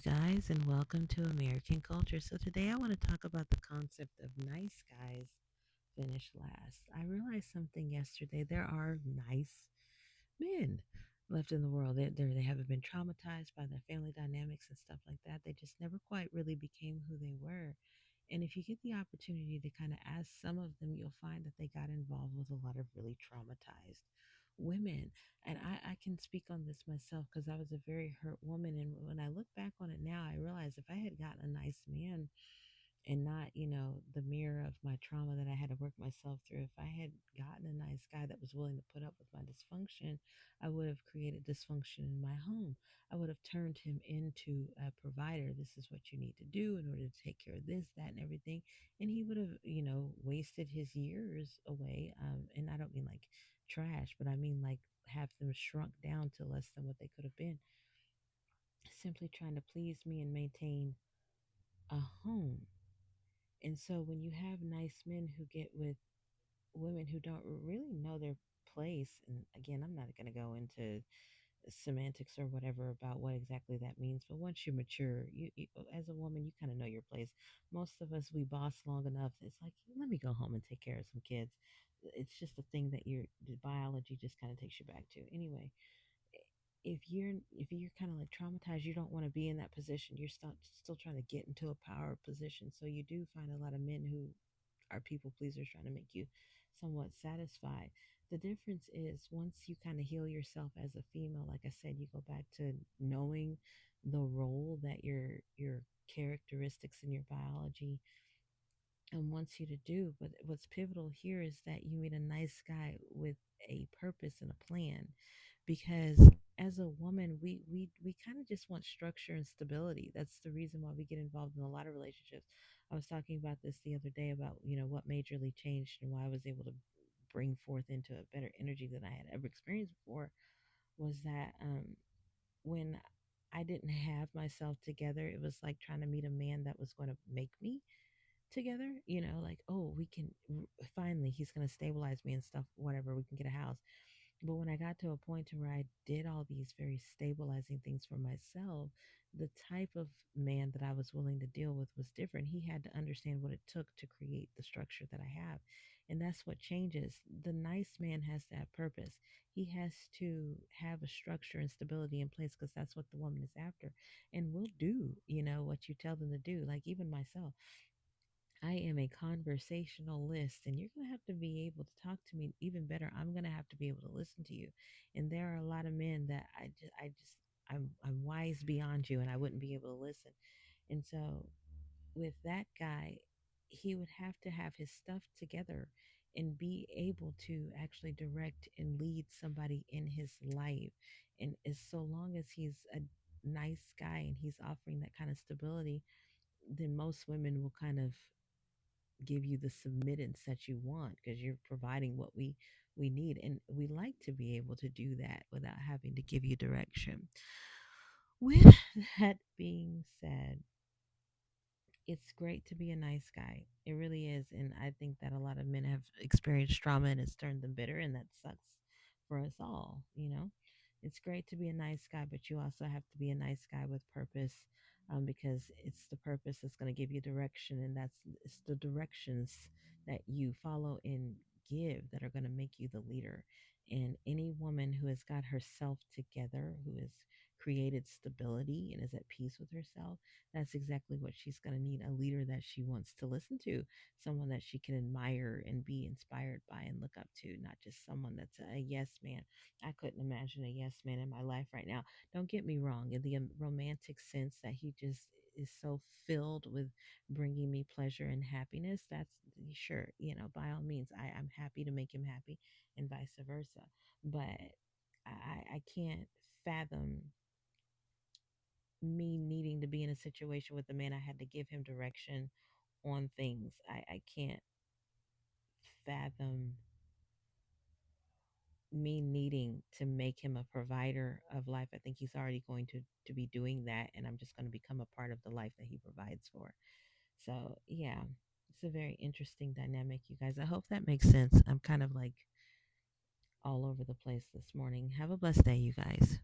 guys, and welcome to American Culture. So, today I want to talk about the concept of nice guys finish last. I realized something yesterday. There are nice men left in the world. They haven't been traumatized by their family dynamics and stuff like that. They just never quite really became who they were. And if you get the opportunity to kind of ask some of them, you'll find that they got involved with a lot of really traumatized women. And I can speak on this myself because I was a very hurt woman. And when I look back on it now, I realize if I had gotten a nice man and not, the mirror of my trauma that I had to work myself through. If I had gotten a nice guy that was willing to put up with my dysfunction, I would have created dysfunction in my home. I would have turned him into a provider. This is what you need to do in order to take care of this, that, and everything. And he would have, wasted his years away. And I don't mean like trash, but I mean like have them shrunk down to less than what they could have been, simply trying to please me and maintain a home. And so when you have nice men who get with women who don't really know their place, and again, I'm not going to go into semantics or whatever about what exactly that means, but once you mature, you as a woman, you kind of know your place. Most of us, we boss long enough. It's like, let me go home and take care of some kids. It's just a thing that your the biology just kind of takes you back to. Anyway, if you're kind of like traumatized, you don't want to be in that position. You're still trying to get into a power position, so you do find a lot of men who are people pleasers trying to make you somewhat satisfied. The difference is once you kind of heal yourself as a female, like I said, you go back to knowing the role that your characteristics in your biology and wants you to do. But what's pivotal here is that you meet a nice guy with a purpose and a plan. Because as a woman, we kind of just want structure and stability. That's the reason why we get involved in a lot of relationships. I was talking about this the other day about, what majorly changed and why I was able to bring forth into a better energy than I had ever experienced before was that when I didn't have myself together, it was like trying to meet a man that was going to make me together, like, oh, we can finally, he's going to stabilize me and stuff, whatever, we can get a house. But when I got to a point to where I did all these very stabilizing things for myself, the type of man that I was willing to deal with was different. He had to understand what it took to create the structure that I have. And that's what changes. The nice man has to have purpose. He has to have a structure and stability in place because that's what the woman is after. And will do, what you tell them to do. Like even myself, I am a conversationalist, and you're going to have to be able to talk to me even better. I'm going to have to be able to listen to you. And there are a lot of men that I'm wise beyond you, and I wouldn't be able to listen. And so with that guy, he would have to have his stuff together and be able to actually direct and lead somebody in his life. And as so long as he's a nice guy and he's offering that kind of stability, then most women will kind of give you the submittance that you want because you're providing what we need, and we like to be able to do that without having to give you direction. With that being said, it's great to be a nice guy. It really is. And I think that a lot of men have experienced trauma and it's turned them bitter, and that sucks for us all. It's great to be a nice guy, but you also have to be a nice guy with purpose, because it's the purpose that's going to give you direction, and it's the directions that you follow and give that are going to make you the leader. And any woman who has got herself together, who has created stability and is at peace with herself, that's exactly what she's going to need, a leader that she wants to listen to, someone that she can admire and be inspired by and look up to, not just someone that's a yes man. I couldn't imagine a yes man in my life right now. Don't get me wrong, in the romantic sense that he just is so filled with bringing me pleasure and happiness, that's sure, by all means, I'm happy to make him happy and vice versa. But I can't fathom me needing to be in a situation with a man. I had to give him direction on things. I can't fathom me needing to make him a provider of life. I think he's already going to be doing that, and I'm just going to become a part of the life that he provides for. So yeah, it's a very interesting dynamic, you guys. I hope that makes sense. I'm kind of like all over the place this morning. Have a blessed day, you guys.